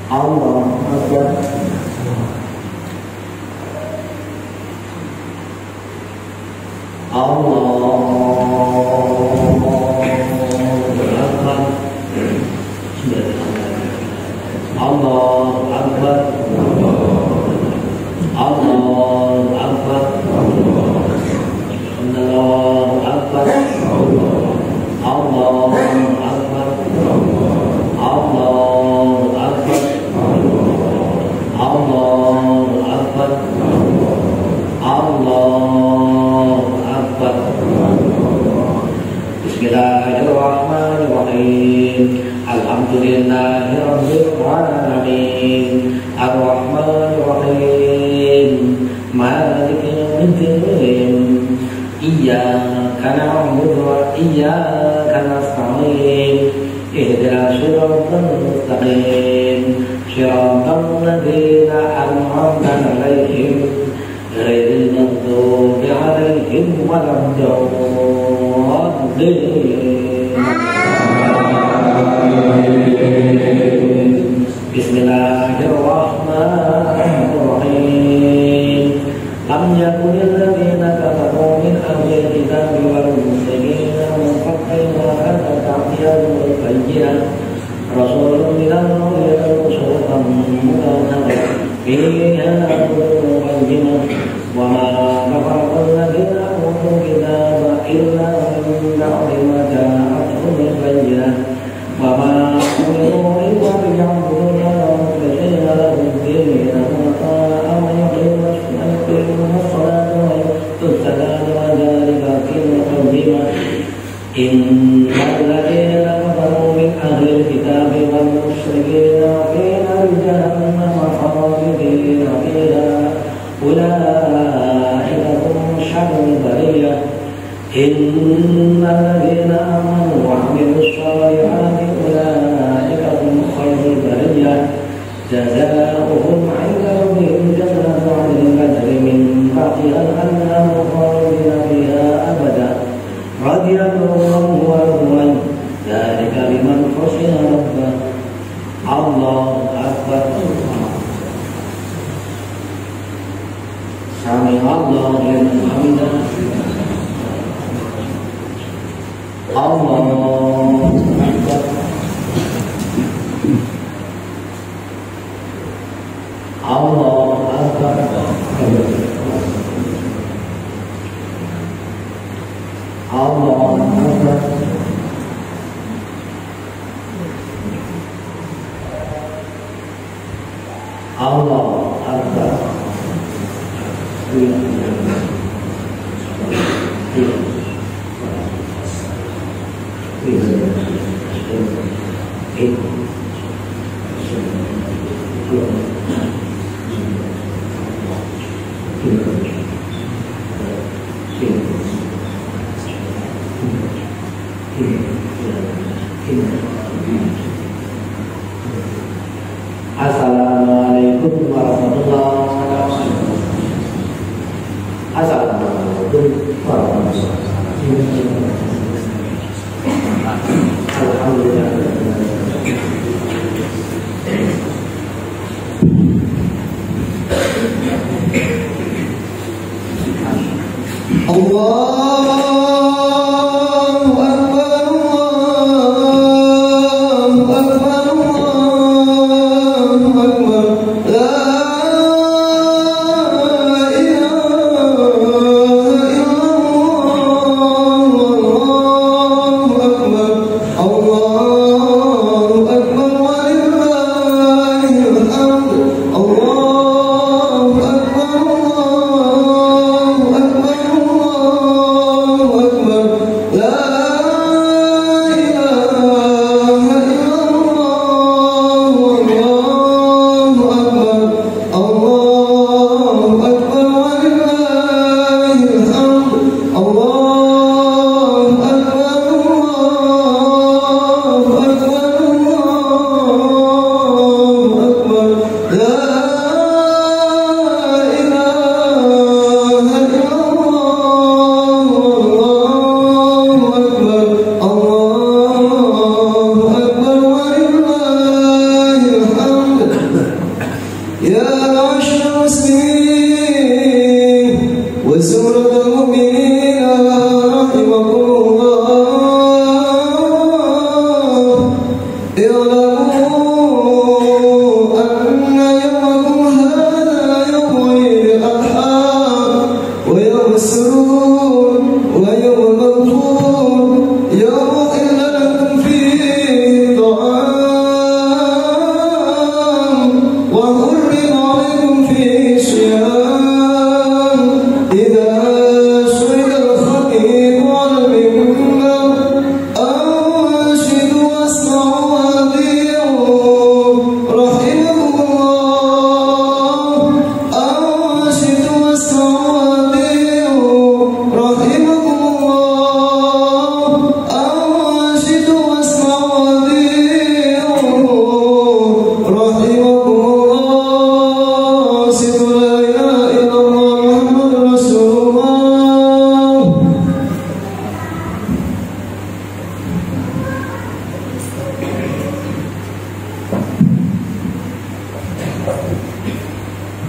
Allahu Akbar. Allahu Akbar. Allahu Akbar. Allahu Akbar. Allahu Akbar. Allahu Akbar. Allahu Akbar. Allahu Akbar. Bismillahirrahmanirrahim. Alhamdulillahirabbil alamin. Arrahmanirrahim. Maliki yaumiddin. Iyyaka na'budu wa iyyaka nasta'in. Ihdinas siratal mustaqim. Siratal ladzina an'amta 'alaihim ghairil maghdubi 'alaihim waladdallin. Bismillahirrahmanirrahim. Lam yakunil ladzina kafaru min ahlil kitabi wal musyrikina munfakkina hatta ta'tiyahumul bayyinah. Rasulun minallahi rasulun muqarrabun fiha bayyinah. Wa ma kafara alladzina utul kitaba illa min ba'di ma ja'atuhumul bayyinah. Wa ma umiru illa liya'budu mukhlisina lahu ad-din hunafa'a wa yuqimu as-salata wa yu'tu az-zakata wa dhalika dinul qayyim. Innal ladzina kafaru min ahlil kitabi wal musyrikina fi nari jahannam khalidina fiha ulaika hum syarrul bariyah. Innal ladzina amanu wa 'amilus shalihati ulaika hum khairul bariyah. Jazaohum 'inda rabbihim jannatu 'adnin tajri min tahtiha al-anharu khalidina fiha abada. Radiyallahu anhum. Dzalika liman khashiya rabbah. Allahu Akbar. Sami Allahu liman hamidah. Allahu Akbar. Allahu Akbar. Allahu Akbar. Allahu Akbar. Assalamualaikum warahmatullahi wabarakatuh. Assalamualaikum warahmatullahi wabarakatuh. Alhamdulillah.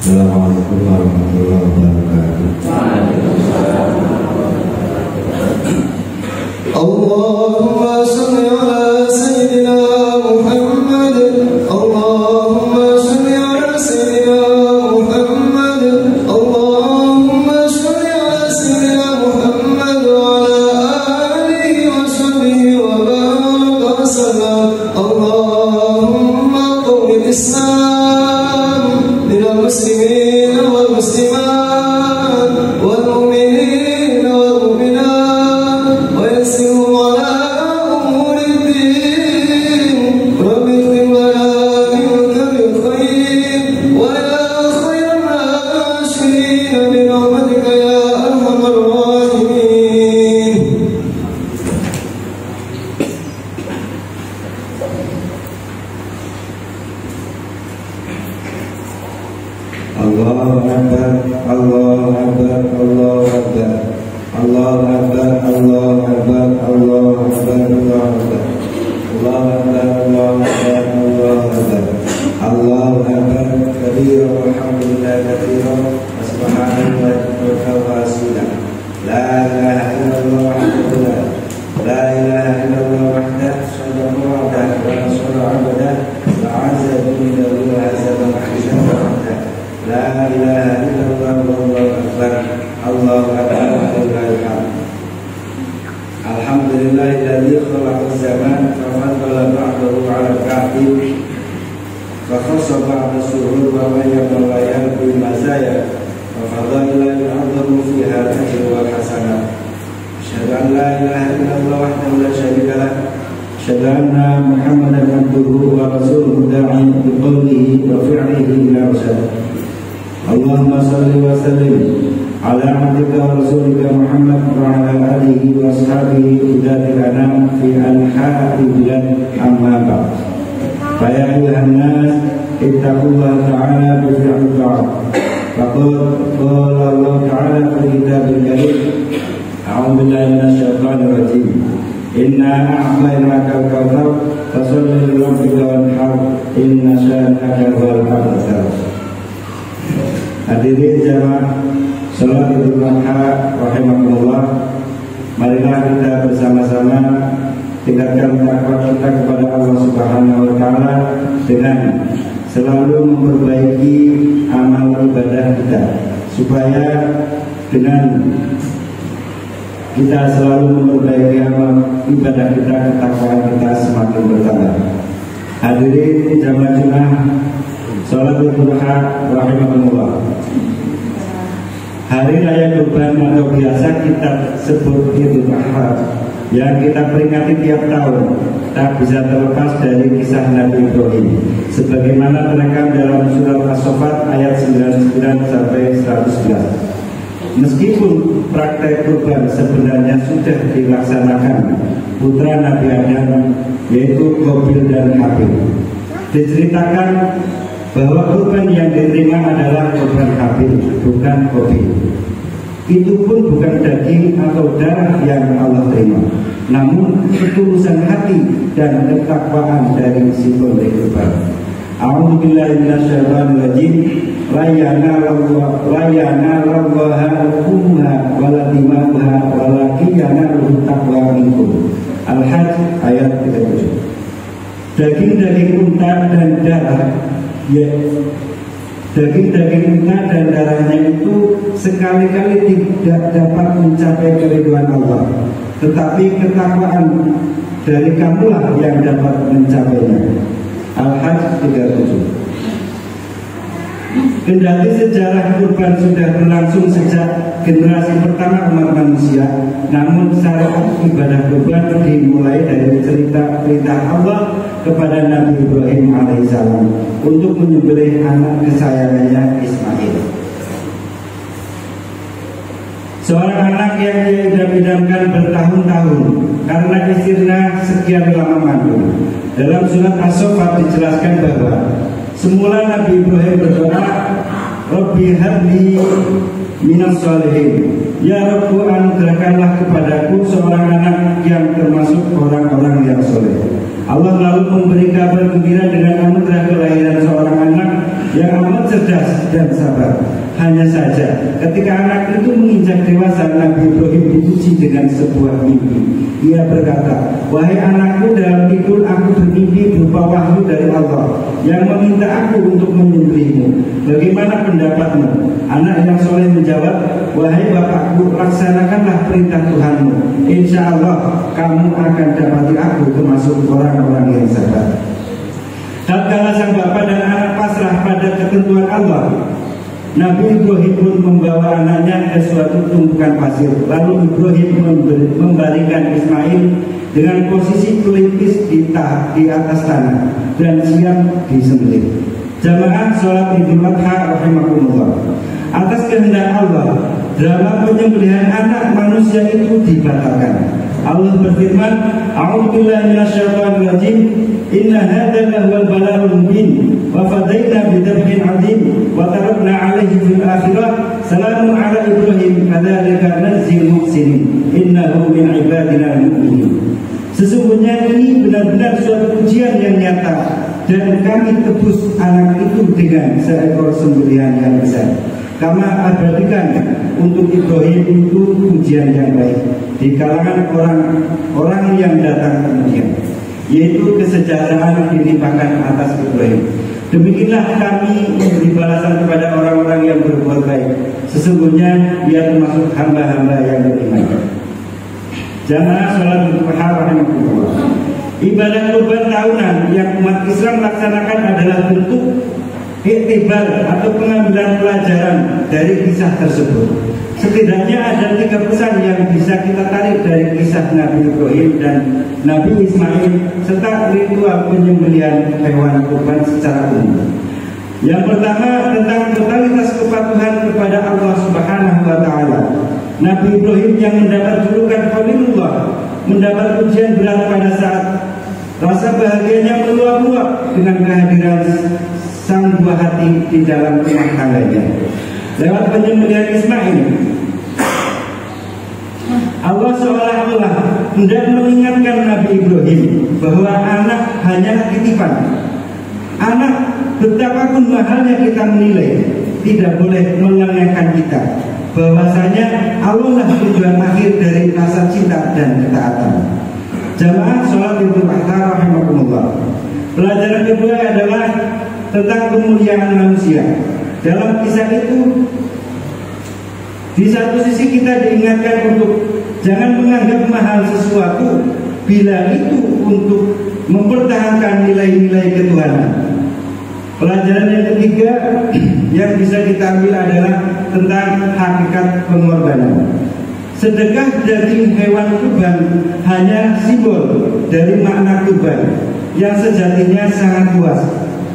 Assalamualaikum warahmatullahi wabarakatuh. Allahumma salli ala sayyidina Muhammad. Allahumma salli ala sayyidina Muhammad. Allahumma salli ala sayyidina Muhammad wa ala alihi wa sahbihi wa baraka wa sallam. Allahumma qawwil Islam lil muslimin wal muslimat wal mu'minin wal mu'minat wa yassirhum ala umuri din rabbi ighfir lana minka bil khair wa ya khairan nashirin bi rahmatika ya arhamar rahimin. Allahu Akbar, Allahu Akbar, Allahu Akbar, Allahu Akbar, Allahu Akbar, Allahu Akbar, Allahu Akbar, Allahu Akbar, Allahu Akbar, Allahu Akbar, Allahu Akbar, kabira walhamdulillah katsira wa subhanallahi wa asila. La ilaha illallah wahdahu la ilaha illallah wahdahu sallallahu alaihi wa sallam wa azza min al-hazab al-ahsan. La ilaha illallah wallahu akbar. Allahu akbar walillahil hamd. Alhamdulillahilladzi khalaqaz zaman fa faddala ba'dahu 'ala ba'din fa khassa ba'da suhur wa bayyana layal bil mazaya wa fadaila yu'adhamu fiha al-ajr wal hasanah. Asyhadu an la ilaha illallah wahdahu la syarika lah. Asyhadu anna Muhammadan abduhu wa rasuluhu da'i bi qawlihi wa fi'lihi ila rasyad. Allahumma salli wa sallim ala abdika wa rasulika Muhammad wa ala alihi wa ashabihi hudatil anam fi anha'il bilad amma ba'd. Fa ya ayyuhan nas ittaqullaha ta'ala bi fi'li ta'at. Faqad qala Allah ta'ala fi kitabil karim. A'udzu billahi minasy syaithanir rajim. Inna a'tainaka al-kautsar fasholli li rabbika wanhar inna syani'aka huwal abtar. Hadirin jamaah salat Idul Adha rahimakumullah, marilah kita bersama-sama tingkatkan takwa kita kepada Allah Subhanahu wa taala dengan selalu memperbaiki amal ibadah kita, supaya dengan kita selalu memperbaiki amal ibadah kita, ketakwaan kita semakin bertambah. Hadirin jamaah Jumat salat Idul Adha rahimakumullah. Hari Raya Kurban atau biasa kita sebut Idul Adha yang kita peringati tiap tahun tak bisa terlepas dari kisah Nabi Ibrahim, sebagaimana terekam dalam surat As-Saffat ayat 99 sampai 111. Meskipun praktek kurban sebenarnya sudah dilaksanakan putra Nabi Adam, yaitu Qabil dan Habil, diceritakan bahwa kurban yang diterima adalah kurban Habil, bukan Qabil. Itu pun bukan daging atau darah yang Allah terima, namun ketulusan hati dan ketakwaan dari si pemberi kurban. A'udzu billahi minasyaitonir rajim. layana lawaha al-umha waladimauha walakiyana taqwa minkum. Al-Hajj ayat 37. Daging-daging unta dan darah, ya, daging-daging unta dan darahnya itu sekali-kali tidak dapat mencapai keridhaan Allah, tetapi ketakwaan dari kamulah yang dapat mencapainya. Al-Hajj 37. Kendati sejarah kurban sudah berlangsung sejak generasi pertama umat manusia, namun syariat ibadah kurban dimulai dari cerita perintah Allah kepada Nabi Ibrahim alaihissalam untuk menyembelih anak kesayangannya Ismail. Seorang anak yang dia idam-idamkan bertahun-tahun karena istrinya sekian lama manggung. Dalam surat As-Saffat dijelaskan bahwa semula Nabi Ibrahim berdoa, Rabbi habli minas sholihin, ya Rabbu anugerahkanlah kepadaku seorang anak yang termasuk orang-orang yang soleh. Allah lalu memberi kabar gembira dengan anugerah kelahiran seorang anak yang amat cerdas dan sabar. Hanya saja ketika anak itu menginjak dewasa, Nabi Ibrahim diuji dengan sebuah mimpi. Ia berkata, wahai anakku, dalam tidur aku bermimpi berupa wahyu dari Allah yang meminta aku untuk menyembelihmu. Bagaimana pendapatmu? Anak yang soleh menjawab, wahai bapakku, laksanakanlah perintah Tuhanmu. Insya Allah kamu akan dapati aku termasuk orang-orang yang sabar. Tatkala sang bapak dan anak pasrah pada ketentuan Allah, Nabi Ibrahim pun membawa anaknya ke suatu tumpukan pasir. Lalu Ibrahim membalikan Ismail dengan posisi pelipis di atas tanah dan siap disembelih. Jamaah sholat Idul Adha rahimakumullah. Atas kehendak Allah, drama penyembelihan anak manusia itu dibatalkan. Allah berfirman, A'udzubillahi minasyaitonir rajim. Inna hadza lahuwal bala'ul mubin wa fadaina bidzabhin 'adzim wa tarakna 'alaihi fil akhirah salamun 'ala Ibrahim kadzalika najzil muhsinin innahu min ibadina al-mu'minin. Sesungguhnya ini benar-benar suatu ujian yang nyata dan kami tebus anak itu dengan seekor sembelihan yang besar. Kami abadikan untuk Ibrahim itu ujian yang baik di kalangan orang yang datang kemudian, yaitu kesejahteraan dilimpahkan atas Ibrahim. Demikianlah kami memberi balasan kepada orang-orang yang berbuat baik. Sesungguhnya ia termasuk hamba-hamba yang beriman. Jamaah sholat Idul Adha rahimakumullah. Ibadah kurban tahunan yang umat Islam laksanakan adalah bentuk iktibar atau pengambilan pelajaran dari kisah tersebut. Setidaknya ada 3 pesan yang bisa kita tarik dari kisah Nabi Ibrahim dan Nabi Ismail serta ritual penyembelihan hewan kurban secara umum. Yang pertama, tentang totalitas kepatuhan kepada Allah Subhanahu wa taala. Nabi Ibrahim yang mendapat julukan Khalilullah mendapat ujian berat pada saat rasa bahagianya meluap-luap dengan kehadiran sang buah hati di dalam rumah tangganya. Lewat penyembelihan Ismail, Allah seolah-olah hendak mengingatkan Nabi Ibrahim bahwa anak hanya titipan. Anak betapapun mahalnya kita menilai, tidak boleh melengahkan kita. Bahwasanya Allah lah tujuan akhir dari rasa cinta dan ketaatan. Jamaah sholat Idul Adha rahimakumullah. Pelajaran kedua adalah tentang kemuliaan manusia. Dalam kisah itu, di satu sisi kita diingatkan untuk jangan menganggap mahal sesuatu bila itu untuk mempertahankan nilai-nilai ketuhanan. Pelajaran yang ketiga yang bisa kita ambil adalah tentang hakikat pengorbanan. Sedekah daging hewan kurban hanya simbol dari makna kurban yang sejatinya sangat luas,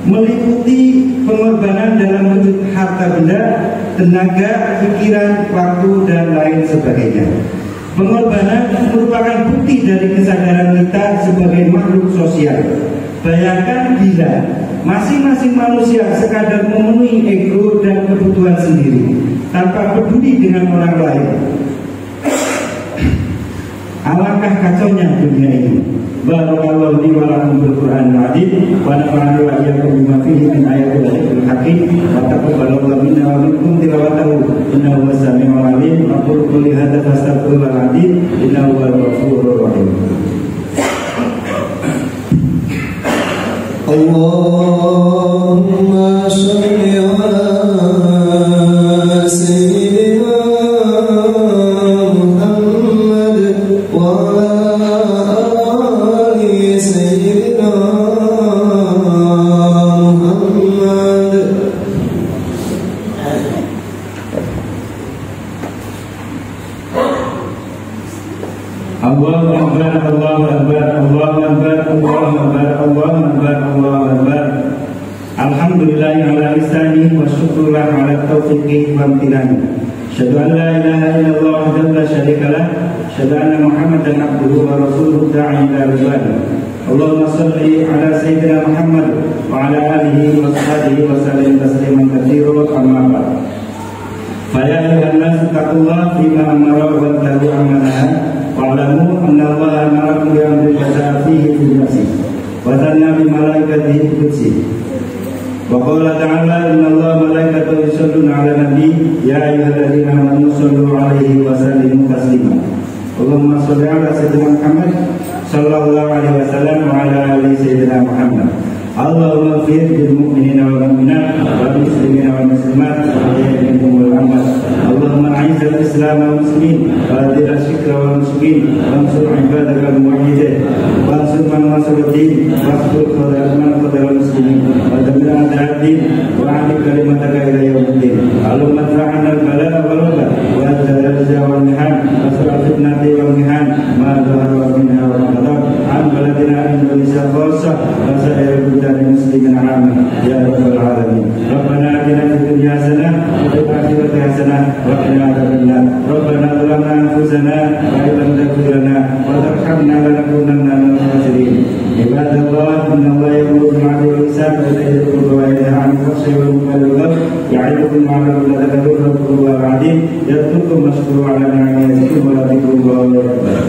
meliputi pengorbanan dalam wujud harta benda, tenaga, pikiran, waktu, dan lain sebagainya. Pengorbanan merupakan bukti dari kesadaran kita sebagai makhluk sosial. Bayangkan bila masing-masing manusia sekadar memenuhi ego dan kebutuhan sendiri tanpa peduli dengan orang lain. Alangkah kacaunya dunia ini. Barakallahu li wa lakum bil Qur'anil azim wa nafa'ani wa iyyakum bima fihi min ayatil hakim wa taqabbalallahu minkum tilawatahu innahu was-sami'ul 'alim. Aqulu qouli hadza fastaghfirullahal 'azim innahu huwal ghafurur rahim. Allahumma shalli 'ala sayyidina Muhammad wa 'ala ali sayyidina Muhammad. Allahu akbar, Allahu akbar, Allahu akbar, Allahu akbar, Allahu akbar, Allahu akbar. Alhamdulillahi ala lisani wa syukurlah ala taufiqih wa amtinani. Asyhadu an la ilaha illallah wahdahu la syarika lah, asyhadu anna Muhammadan abduhu wa rasuluhu da'i ila ridwani. Allahumma shalli ala sayyidina Muhammad wa ala alihi wa sahbihi wa sallim tasliman katsiran, amma ba'd. Fa ya ayyuhan nas taqullaha fima amara wa tabu amanaha wa'lamu anna Allaha amarakum bi amrin bada'a fihi fi nafsi wa tanna bi malaikatihi qudsi. Wa qala ta'ala inna Allaha malaikatahu yusholluna 'alan nabi ya ayyuhalladzina amanu shallu 'alaihi wa sallimu taslima. Allahumma shalli 'ala sayyidina Muhammad sallallahu alaihi wasallam wa 'ala ali sayyidina Muhammad. Allahumma ighfir lil mu'minina wal mu'minat wal muslimina wal muslimat wal minhum wal amwat. Allahumma a'izz al-islam wal muslimin wa adil ash-shirka wal musyrikin wansur ibadaka al-muwahhidin wansur man nasara ad-din wasbir qadar muslimin wa damir a'da-ad-din wa a'li kalimataka ila yaumiddin. Allahumma adfa'na al-bala'a wal waba wa ad-daraja wal mihan wa sur'at fitnati wal mihan ma dhahara minha wa ma batan an baladina Indonesia khususah wa sa'ir dari muslimin amin ya rabbal alamin. Rabbana atina fid dunya hasanah wa fil akhirati hasanah wa qina adzabannar. Rabbana zalamna anfusana wa in lam taghfir lana wa tarhamna lanakunanna minal khasirin. Ibadallah innallaha ya'muru bil 'adli wal ihsan wa ita'i dzil qurba wa yanha 'anil fahsya'i wal munkari wal baghi ya'idukum la'allakum tadhakkarun. Fadhkurullaha al-'azim yadhkurkum washkuru 'ala ni'amihi yazidkum wa la dhikrullahi akbar.